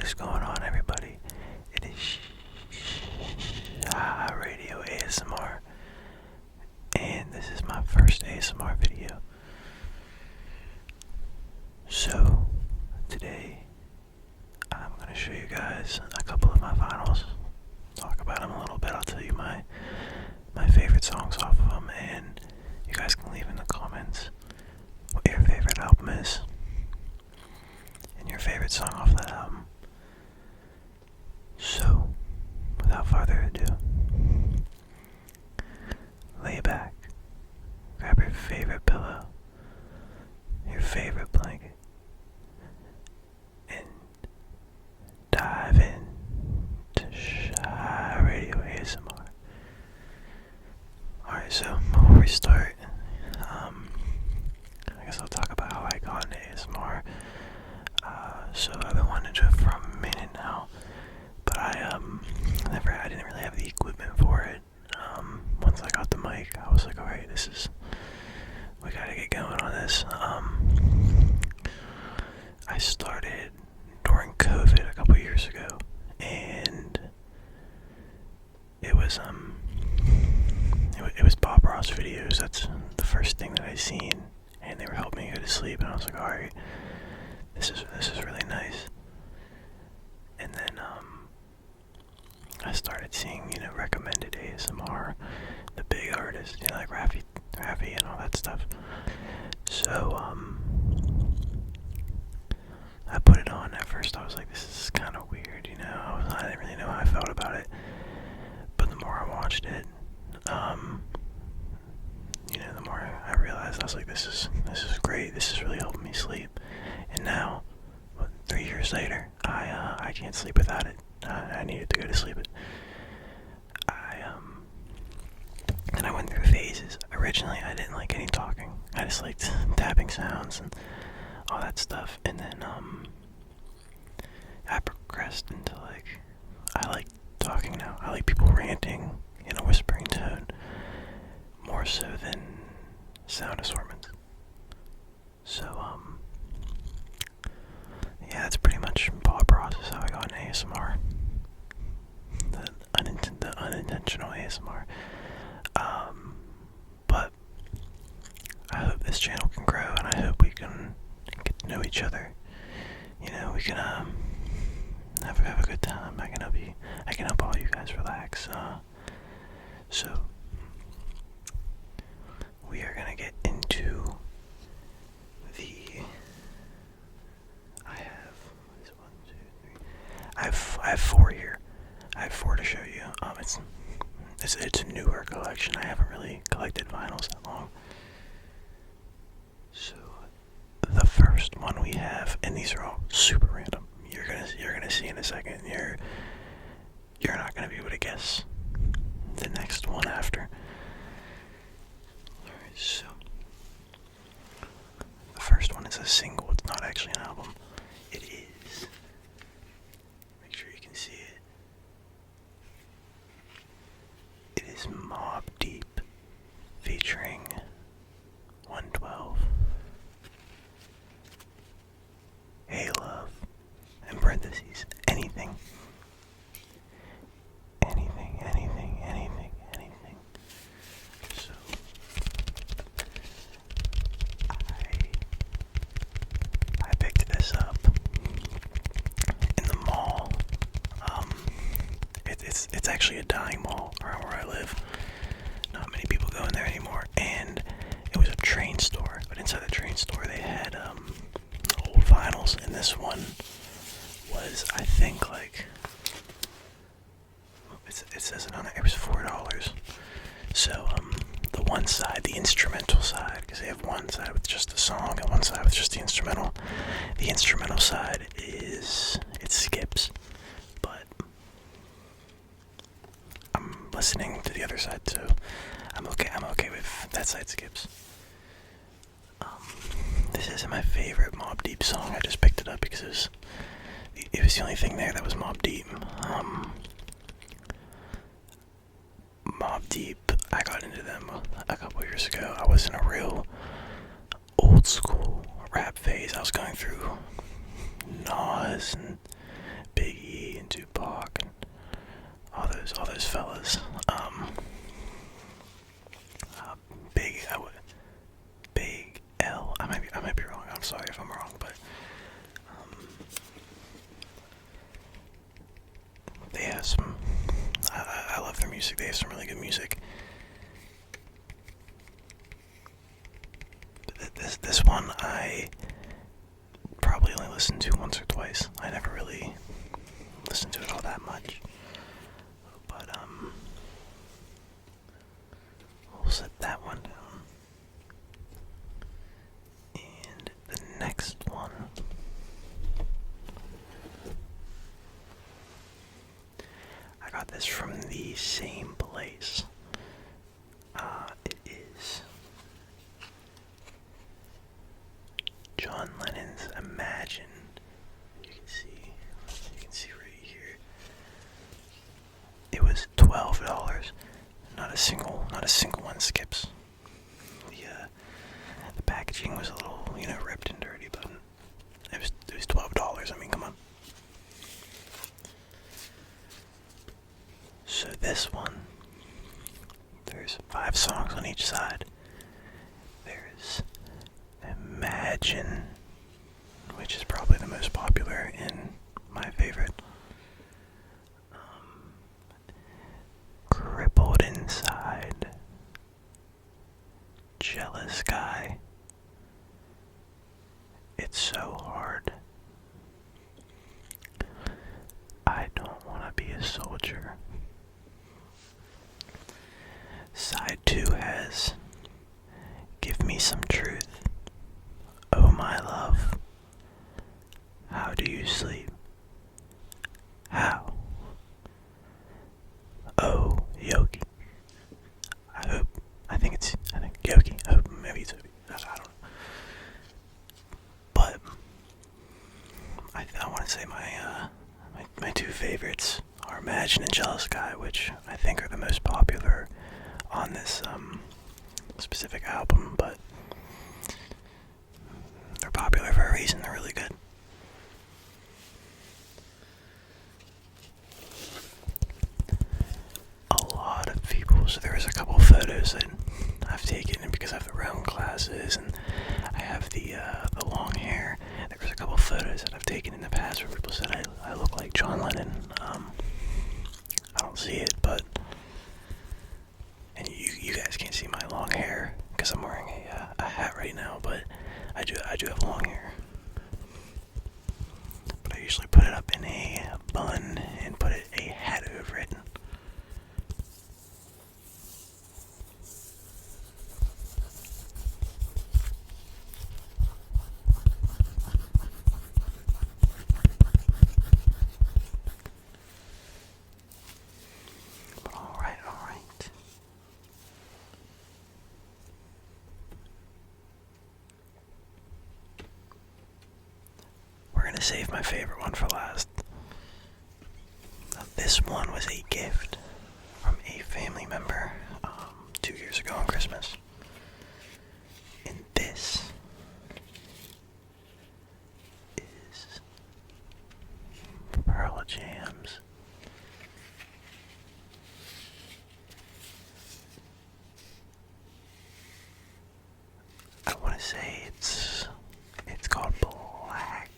What's going on, everybody? It is Radio ASMR, and this is my first ASMR video. So, today, I'm going to show you guys a couple of my vinyls, talk about them a little bit. I'll tell you my favorite songs off of them, and you guys can leave in the comments what your favorite album is, and your favorite song off that album. So, without further ado, lay back, grab your favorite pillow, your favorite blanket, and dive in to Shy Radio ASMR. Alright, so before we start, I guess I'll talk about how I got into ASMR. So I've been wanting to do it for a minute now, but I didn't really have the equipment for it. Once I got the mic, I was like, alright, we gotta get going on this. I started during COVID a couple years ago, and it was Bob Ross videos. That's the first thing that I seen, and they were helping me go to sleep, and I was like, alright, this is really nice. And then I started seeing, recommended ASMR, the big artists, like Raffi and all that stuff. So I put it on. At first I was like, this is kind of weird, I didn't really know how I felt about it. But the more I watched it, the more I realized, I was like, this is great. This is really helping me sleep. And now, 3 years later, I can't sleep without it. I needed to go to sleep. And I went through phases. Originally, I didn't like any talking. I just liked tapping sounds and all that stuff. And then I progressed into I like talking now. I like people ranting in a whispering tone more so than sound assortments. So yeah, that's pretty much Bob Ross is how I got in ASMR. The unintentional ASMR. But I hope this channel can grow, and I hope we can get to know each other. We can have a good time. I can help all you guys relax. So we are gonna get into I have 4 here. I have 4 to show you. It's a newer collection. I haven't really collected vinyls that long. So the first one we have, and these are all super random. You're gonna see in a second. You're not gonna be able to guess the next one after. Alright, so the first one is a single. It's not actually an album. It is. Make sure you can see it. It is Mobb Deep featuring 112. Hey love, in parentheses, anything. So, I picked this up in the mall. It's actually a dying mall around where I live. Not many people go in there anymore, and it was a train store. But inside the train store, they had old vinyls, and this one was, I think, it says it on it. It was $4. So the one side, the instrumental side, because they have one side with just the song and one side with just the instrumental. The instrumental side it skips, but I'm listening to the other side, so I'm okay with that side skips. This isn't my favorite Mobb Deep song. I just picked it up because it was the only thing there that was Mobb Deep. Mobb Deep, I got into them a couple years ago. I was in a real old school rap phase. I was going through Nas and Big E and Tupac and all those fellas. Big Big L. I might be wrong. I'm sorry if I'm wrong, but they have some. I love their music. They have some really good music. This one I probably only listened to once or twice. I never really listened to it all that much. But we'll set that one down. And the next one, I got this from the same place. It is John Lennon's Imagine. You can see right here. It was $12. Not a single one skips. The packaging was a little, ripped and dirty, but it was $12. I mean, come on. So this one, there's 5 songs on each side. There's Imagine, which is probably the most popular and my favorite. Crippled Inside, Jealous Guy, It's So Hard, I Don't Wanna Be a Soldier. Side 2 has Give Me Some Truth, Oh My Love, How Do You Sleep, How, Oh Yogi, I think Yogi, maybe it's Obi, I don't know. But I want to say my 2 favorites are Imagine and Jealous Guy, which I think are the most popular on this specific album, but they're popular for a reason. They're really good. A lot of people, so there was a couple photos that I've taken because I have the round glasses and I have the long hair. There was a couple photos that I've taken in the past where people said I look like John Lennon. I don't see it, but and you guys can't see my long hair because I'm wearing a hat right now, but I do have long hair. But I usually put it up in a bun and put a hat over it. Alright. We're gonna save my favorite one for last. Now, this one was a gift from a family member 2 years ago on Christmas. And this is Pearl Jam's I want to say it's called Black.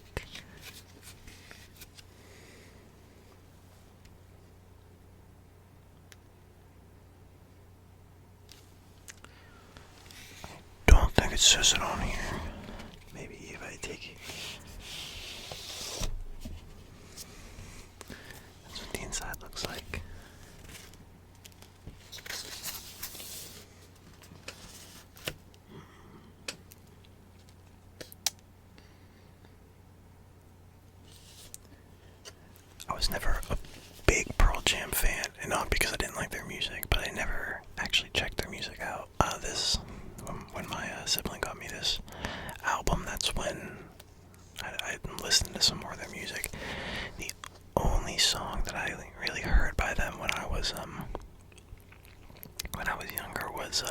I don't think it says it on here. Maybe if I take it. That's what the inside looks like. I was never a big Pearl Jam fan, and not because I didn't like their music, but I never actually checked their music out. When my sibling got me this album, that's when I listened to some more of their music. The only song that I really heard by them when I was younger was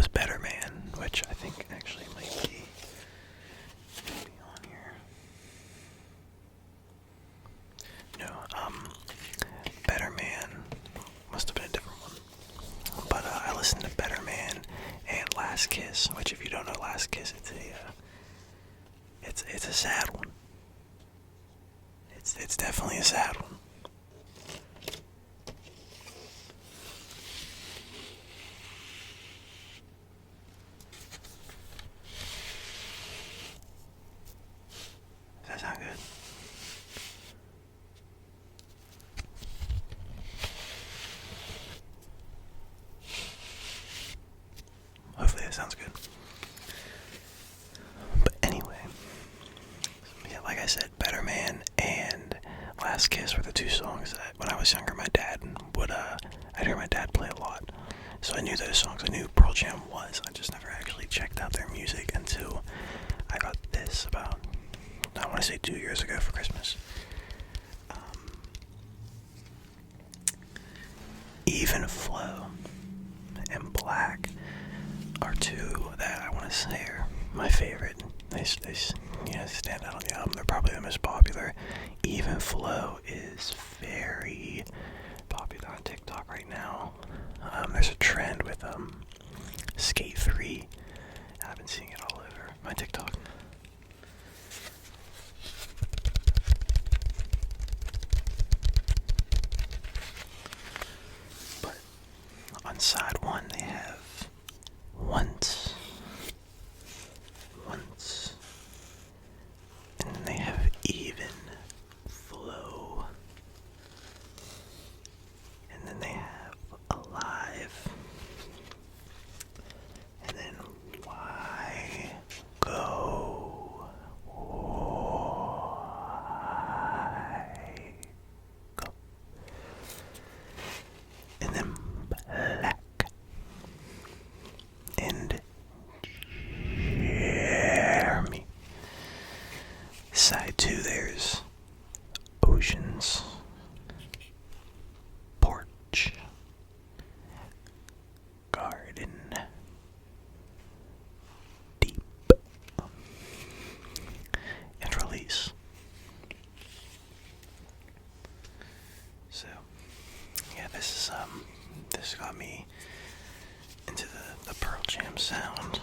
Better Man, which I think actually might be on here. It's a sad one. It's definitely a sad one. Does that sound good? Hopefully that sounds good. But anyway, yeah, like I said, Better Man and Last Kiss were the two songs that when I was younger my dad would I'd hear my dad play a lot. So I knew those songs. I knew Pearl Jam was. I just never actually checked out their music until I got this about, I want to say 2 years ago for Christmas. Even Flow and Black are two that I want to say are my favorite. They stand out on the album. They're probably the most popular. Even Flow is very popular on TikTok right now. There's a trend with Skate 3. I've been seeing it all over my TikTok. But on side one they have Once, and then they have Even Flow, and then they have Alive, and then Why Go, and then Black, and Jeremy. Side 2, there's Oceans, Porch, Garden, Deep, and Release. So, yeah, this got me into the Pearl Jam sound.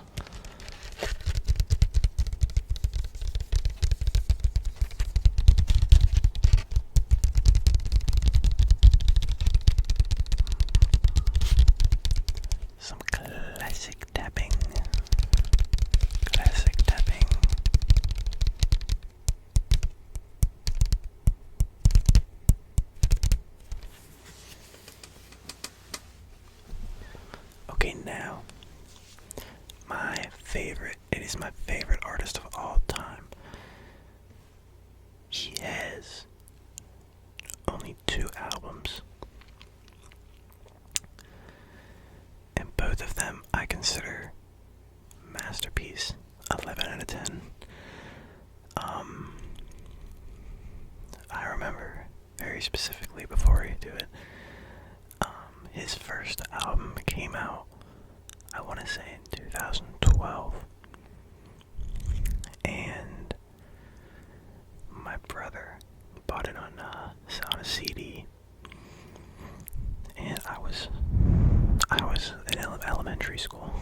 Some classic tapping. Okay, now, it is my favorite artist of all time. He has only 2 albums, and both of them I consider masterpiece. 11 out of 10. I remember very specifically before he do it. His first album came out, I want to say in 2012, and my brother bought it on a CD, and I was in elementary school,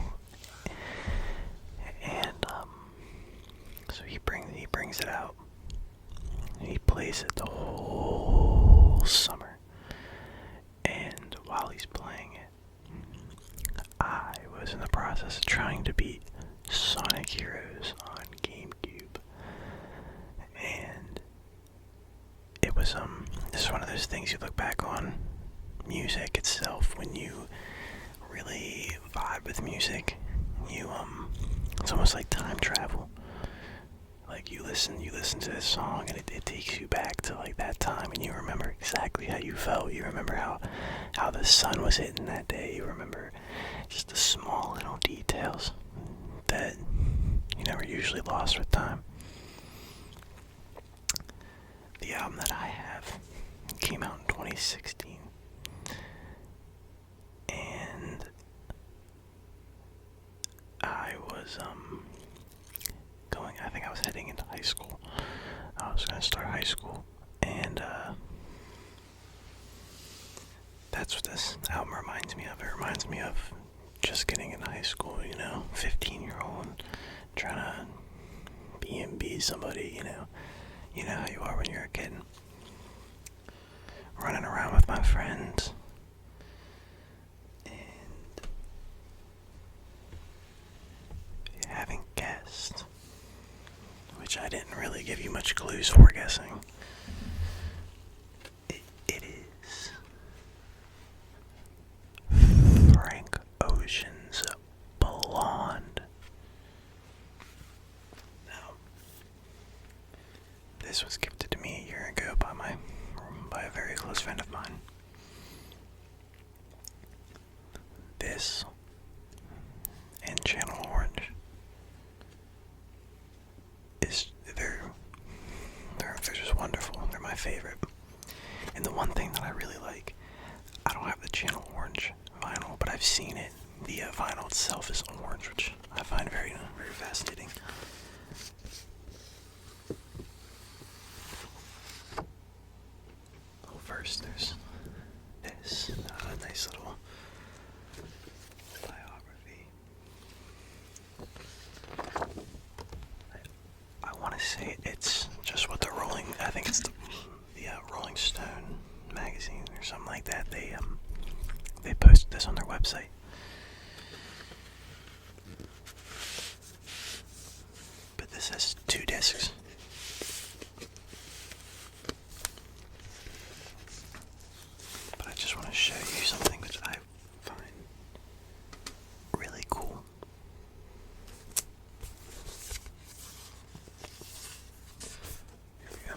and so he brings it out, and he plays it the whole summer, and while he's playing it, I was in the process of trying to beat Sonic Heroes on GameCube, and it was this is one of those things you look back on music itself when you really vibe with music. It's almost like time travel. Like you listen to this song and it takes you back to like that time, and you remember exactly how you felt. You remember how the sun was hitting that day. You remember just the small little details that you never usually lost with time. The album that I have came out in 2016, and I was I think I was heading into high school. I was going to start high school, and that's what this album reminds me of. It reminds me of just getting into high school, 15-year-old, trying to B&B somebody, You know how you are when you're a kid. Running around with my friends. And having guessed. Which I didn't really give you much clues for guessing. It is Frank Ocean's Blonde. Now, this was gifted to me a year ago by a very close friend of mine. This and Channel Orange they're just wonderful. They're my favorite. And the one thing that I really like, I don't have the Channel Orange vinyl, but I've seen it. The vinyl itself is orange, which I find very, very fascinating. Well, first there's this nice little biography. I want to say it's just what I think it's the Rolling Stone magazine or something like that. They posted this on their website. But this has 2 discs. But I just want to show you something which I find really cool. Here we go.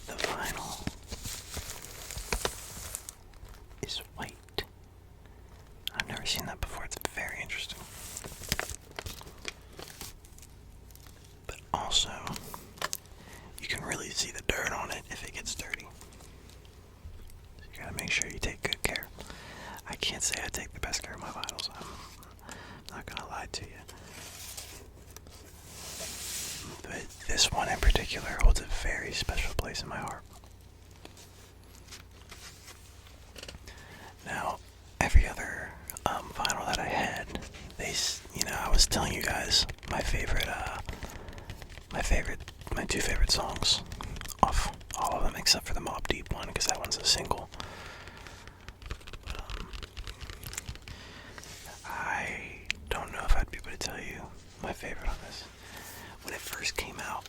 The vinyl is white. I've never seen that before. It's very interesting. But also, you can really see the dirt on it if it gets dirty. So you gotta make sure you take good care. I can't say I take the best care of my vinyls. I'm not gonna lie to you. But this one in particular holds a very special place in my heart. Now, every other vinyl that I had, I was telling you guys my 2 favorite songs off all of them except for the Mobb Deep one, because that one's a single. I don't know if I'd be able to tell you my favorite on this. When it first came out,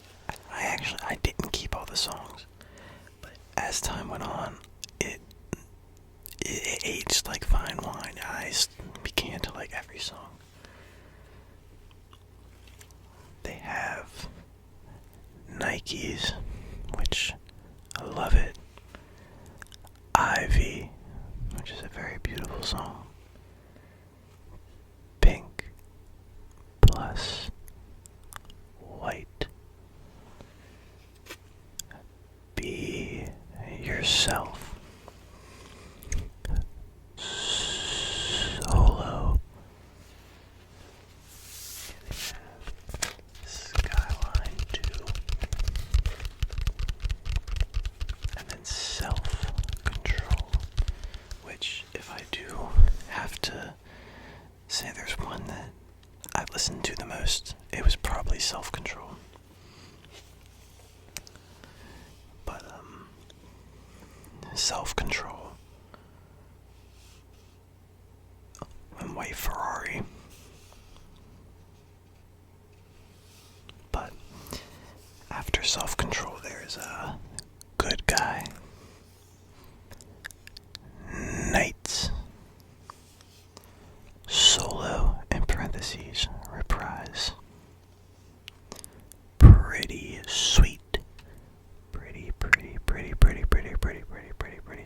I didn't keep all the songs, but as time went on, it aged like fine wine. I began to like every song. They have Nikes, which I love it. Ivy, which is a very beautiful song. Pink plus white. Be yourself. Solo. Skyline 2. And then self-control. Which, if I do have to say there's one that I listened to the most, it was probably self-control. But, self-control and White Ferrari. But after self-control, there's a Good Guy, Nights, Solo, in parentheses, Reprise, Pretty Sweet, pretty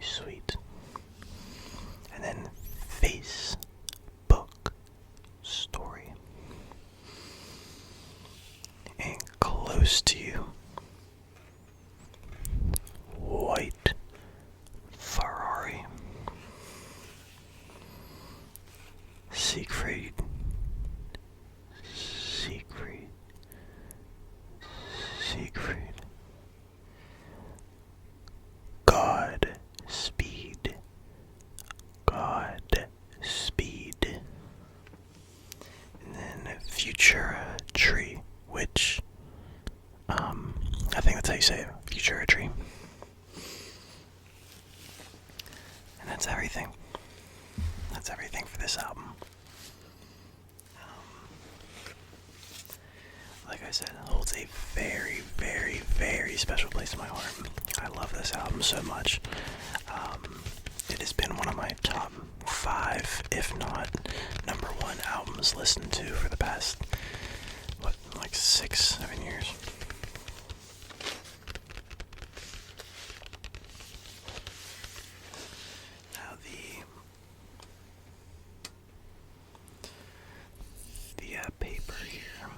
sweet, and then Facebook Story, and Close to You, White Ferrari, Siegfried, God Speed, and then Futura Tree, which, I think that's how you say it, Futura Tree. And that's everything. That's everything for this album. Like I said, it holds a very, very, very special place in my heart. I love this album so much. It has been one of my top 5, if not number 1 albums listened to for the past, 6, 7 years. Now the paper here.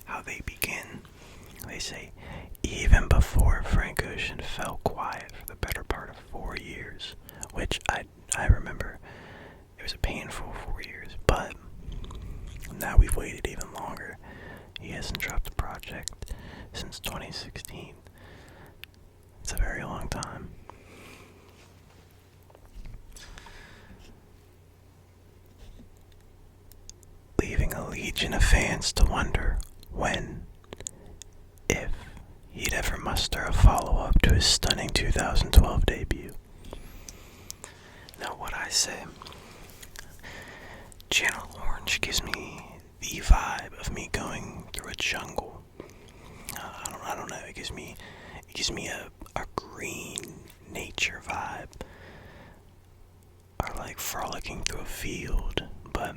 How they begin. They say, even before Frank Ocean fell quiet for the better part of 4 years, which I remember it was a painful 4 years, but now we've waited even longer. He hasn't dropped a project since 2016. It's a very long time. Leaving a legion of fans to wonder when, if, he'd ever muster a follow-up to his stunning 2012 debut. Now, what I say, Channel Orange gives me the vibe of me going through a jungle. I don't know. It gives me a green nature vibe, or like frolicking through a field, but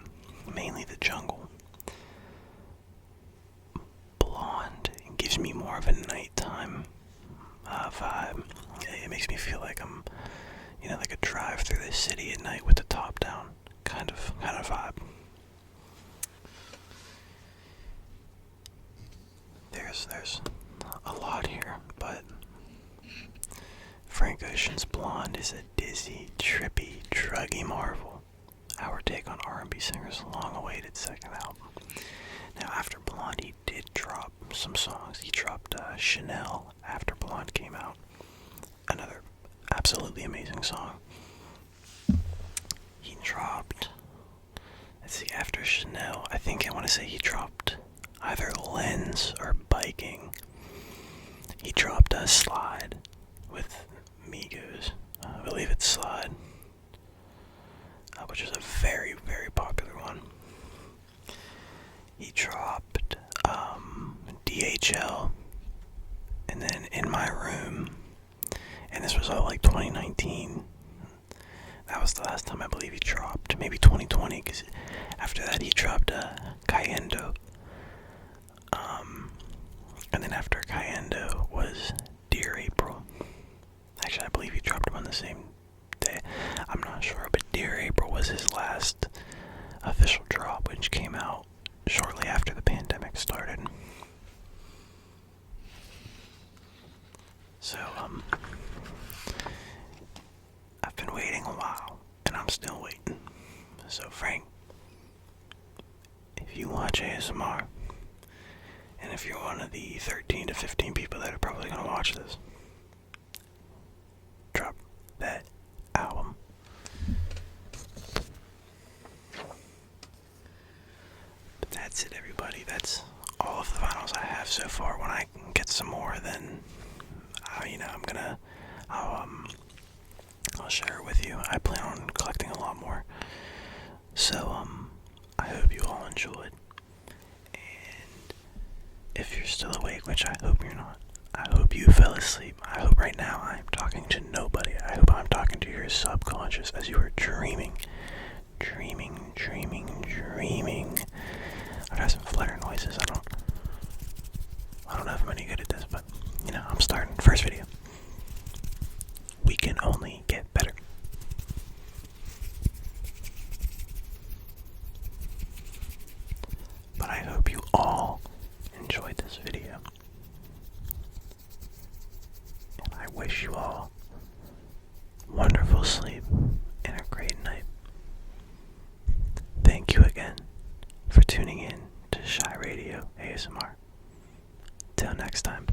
mainly the jungle. Blonde gives me more of a nighttime vibe. It makes me feel like I'm, like a drive through the city at night with the top down kind of vibe. There's a lot here, but Frank Ocean's Blonde is a dizzy, trippy, druggy marvel. Our take on R&B singer's long-awaited second album. Now, after Blonde, he did drop some songs. He dropped Chanel after Blonde came out. Another absolutely amazing song. He dropped, after Chanel, I want to say he dropped either Lens or Biking. He dropped a Slide with Migos. I believe it's Slide, which is a very, very popular one. He dropped DHL, and then In My Room, and this was all like 2019. That was the last time I believe he dropped, maybe 2020, because after that he dropped Cayendo. And then after Cayendo was Dear April. Actually, I believe he dropped them on the same day. I'm not sure, but Dear April was his last official drop, which came out shortly after the pandemic started. So, I've been waiting a while, and I'm still waiting. So, Frank, if you watch ASMR, and if you're one of the 13 to 15 people that are probably going to watch this, drop that album. But that's it, everybody. That's all of the vinyls I have so far. When I get some more, then I'll share it with you. I plan on collecting a lot more. So I hope you all enjoyed. And if you're still awake, which I hope you're not, I hope you fell asleep. I hope right now I'm talking to nobody. I hope I'm talking to your subconscious as you are dreaming. I'd have some flutter noises. I don't know if I'm any good at this, but I'm starting. First video. We can only get better. But I hope you all enjoyed this video. And I wish you all wonderful sleep and a great night. Thank you again for tuning in to Shy Radio ASMR. Till next time.